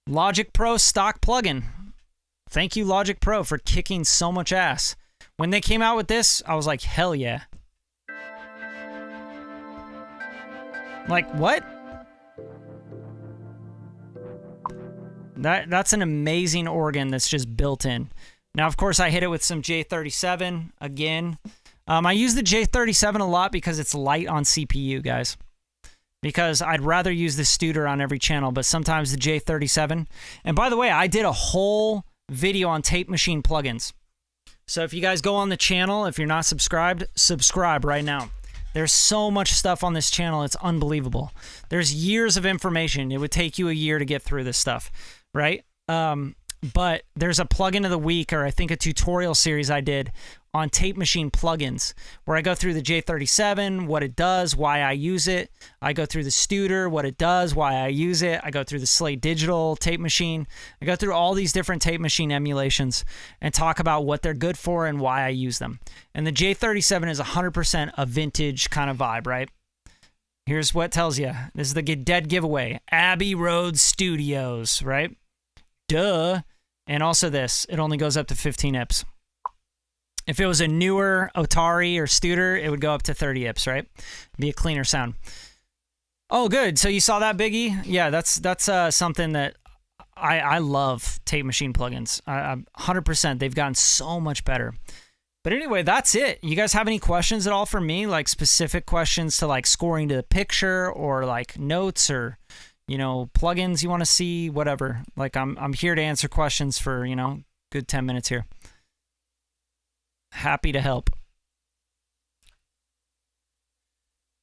Logic Pro stock plugin. Thank you, Logic Pro, for kicking so much ass. When they came out with this, I was like, hell yeah. Like, what? That's an amazing organ that's just built in. Now, of course, I hit it with some J37 again. I use the J37 a lot because it's light on CPU, guys. Because I'd rather use the Studer on every channel, but sometimes the J37. And by the way, I did a whole video on tape machine plugins. So if you guys go on the channel, if you're not subscribed, subscribe right now. There's so much stuff on this channel, it's unbelievable. There's years of information. It would take you a year to get through this stuff, right? But there's a plugin of the week, or I think a tutorial series I did on tape machine plugins, where I go through the J37, what it does, why I use it. I go through the Studer, what it does, why I use it. I go through the Slate Digital tape machine. I go through all these different tape machine emulations and talk about what they're good for and why I use them. And the J37 is 100% a vintage kind of vibe, right? Here's what it tells you. This is the dead giveaway. Abbey Road Studios, right? Duh. And also this, it only goes up to 15 IPS. If it was a newer Otari or Studer, it would go up to 30 IPS, right? Be a cleaner sound. Oh, good. So you saw that, Biggie? Yeah, that's something that I love, tape machine plugins. 100%. They've gotten so much better. But anyway, that's it. You guys have any questions at all for me? Like specific questions to like scoring to the picture or like notes or, you know, plugins you want to see, whatever. Like I'm here to answer questions for, you know, good 10 minutes here. Happy to help.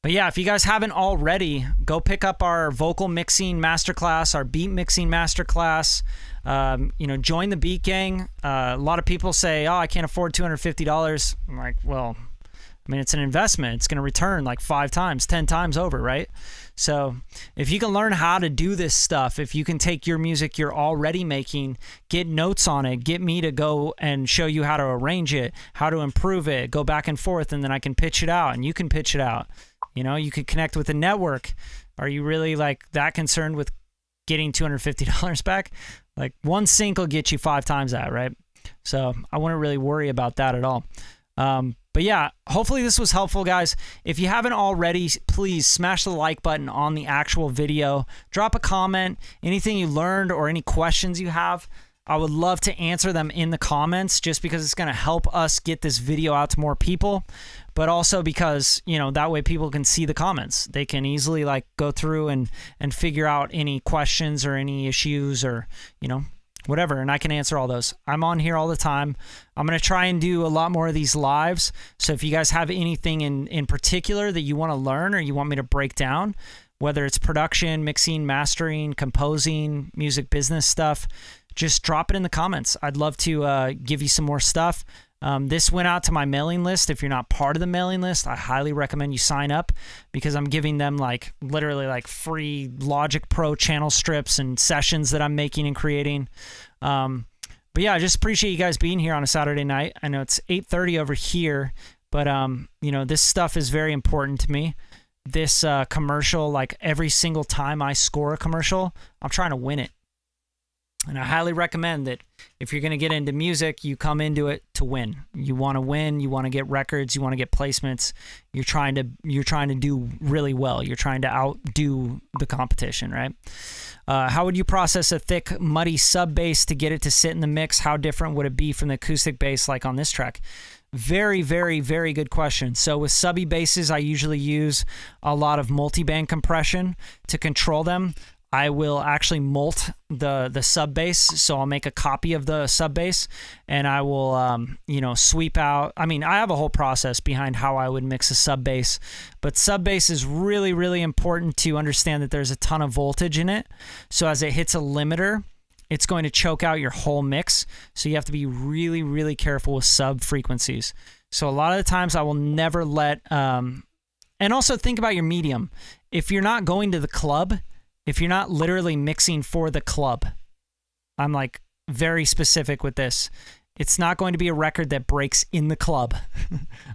But yeah, if you guys haven't already, go pick up our vocal mixing masterclass, our beat mixing masterclass. You know, join the Beat Gang. A lot of people say, oh, I can't afford $250. I'm like, well, I mean, it's an investment. It's going to return like 5 times, 10 times over, right? So if you can learn how to do this stuff, if you can take your music you're already making, get notes on it, get me to go and show you how to arrange it, how to improve it, go back and forth, and then I can pitch it out and you can pitch it out. You know, you could connect with a network. Are you really like that concerned with getting $250 back? Like one sync will get you 5 times that, right? So I wouldn't really worry about that at all. But yeah, hopefully this was helpful, guys. If you haven't already, please smash the like button on the actual video. Drop a comment, anything you learned or any questions you have. I would love to answer them in the comments just because it's going to help us get this video out to more people. But also because, you know, that way people can see the comments. They can easily like go through and figure out any questions or any issues or, you know, whatever, and I can answer all those. I'm on here all the time. I'm going to try and do a lot more of these lives. So if you guys have anything in particular that you want to learn or you want me to break down, whether it's production, mixing, mastering, composing, music business stuff, just drop it in the comments. I'd love to give you some more stuff. This went out to my mailing list. If you're not part of the mailing list, I highly recommend you sign up because I'm giving them like literally like free Logic Pro channel strips and sessions that I'm making and creating. But yeah, I just appreciate you guys being here on a Saturday night. I know it's 8:30 over here, but you know, this stuff is very important to me. This commercial, like every single time I score a commercial, I'm trying to win it. And I highly recommend that if you're going to get into music, you come into it to win. You want to win. You want to get records. You want to get placements. You're trying to do really well. You're trying to outdo the competition, right? How would you process a thick, muddy sub bass to get it to sit in the mix? How different would it be from the acoustic bass like on this track? Very, very, very good question. So with subby basses, I usually use a lot of multi-band compression to control them. I will actually mult the sub bass, so I'll make a copy of the sub bass, and I will, sweep out. I mean, I have a whole process behind how I would mix a sub bass, but sub bass is really, really important to understand that there's a ton of voltage in it. So as it hits a limiter, it's going to choke out your whole mix. So you have to be really, really careful with sub frequencies. So a lot of the times I will never let, and also think about your medium. If you're not going to the club, if you're not literally mixing for the club, I'm like very specific with this. It's not going to be a record that breaks in the club,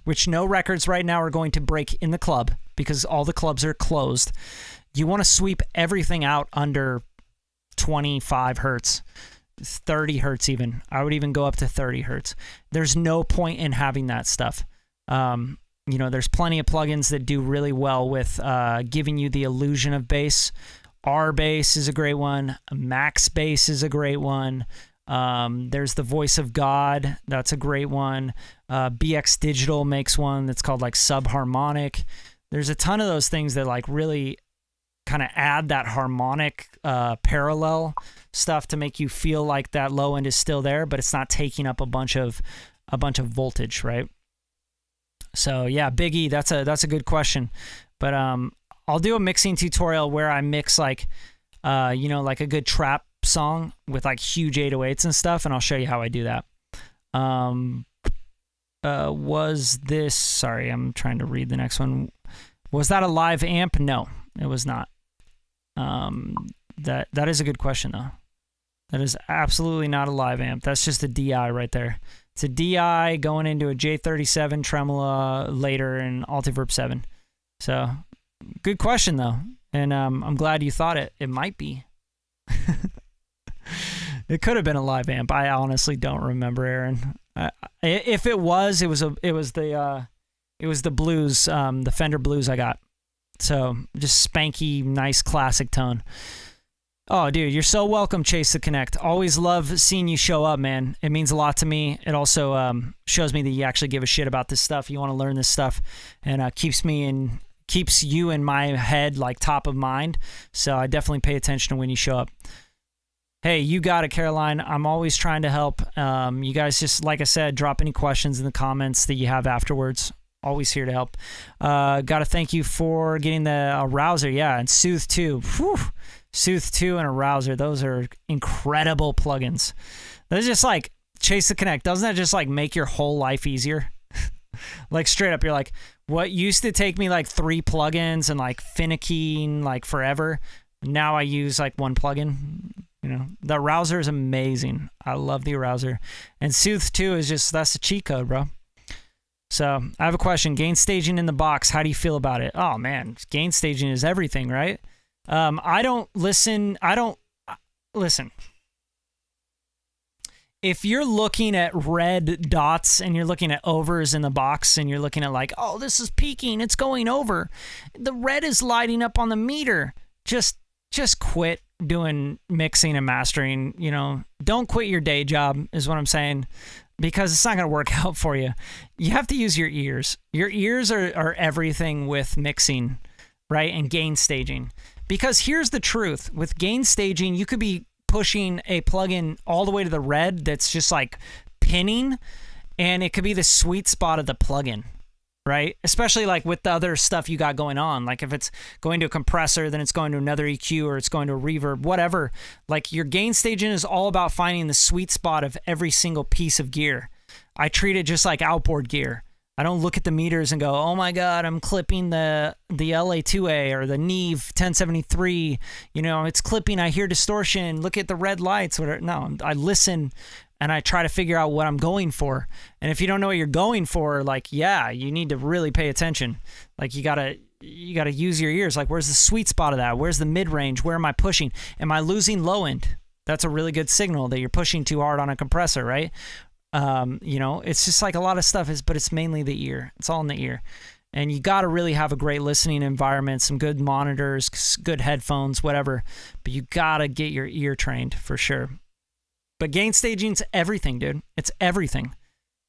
which no records right now are going to break in the club because all the clubs are closed. You want to sweep everything out under 25 hertz, 30 hertz even. I would even go up to 30 hertz. There's no point in having that stuff. There's plenty of plugins that do really well with giving you the illusion of bass. R bass is a great one. Max bass is a great one. There's the Voice of God. That's a great one. BX Digital makes one that's called like subharmonic. There's a ton of those things that like really kind of add that harmonic parallel stuff to make you feel like that low end is still there, but it's not taking up a bunch of voltage, right? So yeah, Big E, that's a good question. But I'll do a mixing tutorial where I mix like like a good trap song with like huge 808s and stuff, and I'll show you how I do that. Sorry, I'm trying to read the next one. Was that a live amp? No, it was not. That is a good question though. That is absolutely not a live amp. That's just a DI right there. It's a DI going into a J37 tremolo later in Altiverb 7. So good question though, and I'm glad you thought it. It might be. It could have been a live amp. I honestly don't remember, Aaron. If it was the Blues, the Fender Blues I got. So just spanky, nice classic tone. Oh, dude, you're so welcome, Chase the Connect. Always love seeing you show up, man. It means a lot to me. It also shows me that you actually give a shit about this stuff. You want to learn this stuff, and keeps you in my head like top of mind. So I definitely pay attention to when you show up. Hey, you got it, Caroline. I'm always trying to help. You guys just, like I said, drop any questions in the comments that you have afterwards. Always here to help. Got to thank you for getting the Arouser. Yeah, and Soothe 2. Whew. Soothe 2 and Arouser. Those are incredible plugins. Those just like Chase the Connect. Doesn't that just like make your whole life easier? Like straight up, you're like, what used to take me like 3 plugins and like finicking like forever, now I use like 1 plugin. The Arouser is amazing. I love the Arouser. And Soothe 2 is just, that's a cheat code, bro. So I have a question. Gain staging in the box. How do you feel about it? Oh man, gain staging is everything, right? Listen. If you're looking at red dots and you're looking at overs in the box and you're looking at like, oh, this is peaking, it's going over. The red is lighting up on the meter. Just quit doing mixing and mastering. Don't quit your day job is what I'm saying, because it's not going to work out for you. You have to use your ears. Your ears are everything with mixing, right? And gain staging. Because here's the truth. With gain staging, you could be pushing a plugin all the way to the red that's just like pinning, and it could be the sweet spot of the plugin, right? Especially like with the other stuff you got going on. Like if it's going to a compressor, then it's going to another EQ, or it's going to a reverb, whatever. Like your gain staging is all about finding the sweet spot of every single piece of gear. I treat it just like outboard gear. I don't look at the meters and go, oh my God, I'm clipping the LA2A or the Neve 1073. It's clipping. I hear distortion. Look at the red lights. Whatever. No, I listen and I try to figure out what I'm going for. And if you don't know what you're going for, like, yeah, you need to really pay attention. Like you gotta use your ears. Like, where's the sweet spot of that? Where's the mid range? Where am I pushing? Am I losing low end? That's a really good signal that you're pushing too hard on a compressor, right? You know, it's just like a lot of stuff but it's mainly the ear. It's all in the ear. And you got to really have a great listening environment, some good monitors, good headphones, whatever. But you got to get your ear trained for sure. But gain staging's everything, dude. It's everything.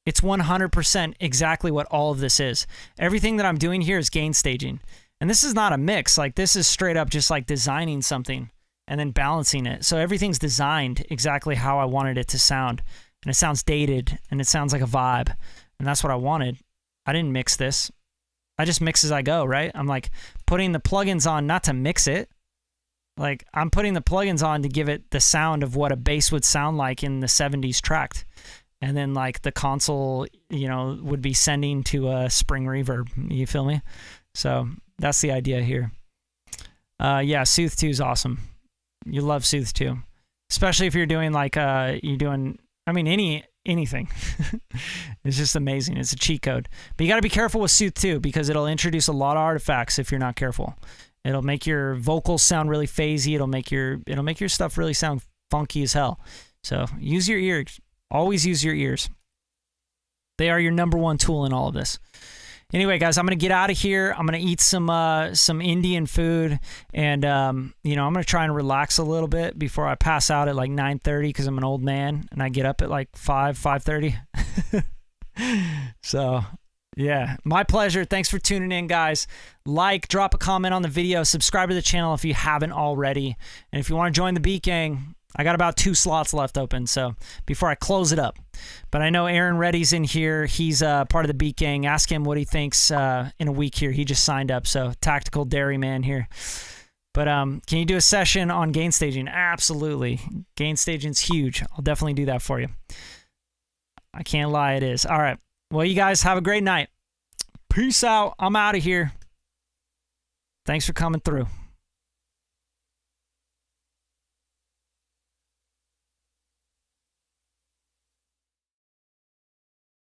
It's 100% exactly what all of this is. Everything that I'm doing here is gain staging. And this is not a mix. Like, this is straight up just like designing something and then balancing it. So everything's designed exactly how I wanted it to sound. And it sounds dated and it sounds like a vibe. And that's what I wanted. I didn't mix this. I just mix as I go, right? I'm like putting the plugins on not to mix it. Like, I'm putting the plugins on to give it the sound of what a bass would sound like in the 70s tracked. And then like the console, you know, would be sending to a spring reverb. You feel me? So that's the idea here. Yeah, Sooth 2 is awesome. You love Sooth 2. Especially if you're doing like, anything. It's just amazing. It's a cheat code. But you got to be careful with Sooth 2 because it'll introduce a lot of artifacts if you're not careful. It'll make your vocals sound really phasey. It'll make your stuff really sound funky as hell. So use your ears. Always use your ears. They are your number one tool in all of this. Anyway, guys, I'm going to get out of here. I'm going to eat some Indian food, and I'm going to try and relax a little bit before I pass out at like 9:30 because I'm an old man and I get up at like 5:30. So, yeah, my pleasure. Thanks for tuning in, guys. Like, drop a comment on the video, subscribe to the channel if you haven't already, and if you want to join the Beat Gang, I got about 2 slots left open, so before I close it up. But I know Aaron Reddy's in here. He's part of the Beat Gang. Ask him what he thinks in a week here. He just signed up, so tactical dairy man here. But can you do a session on gain staging? Absolutely. Gain staging's huge. I'll definitely do that for you. I can't lie, it is. All right. Well, you guys have a great night. Peace out. I'm out of here. Thanks for coming through.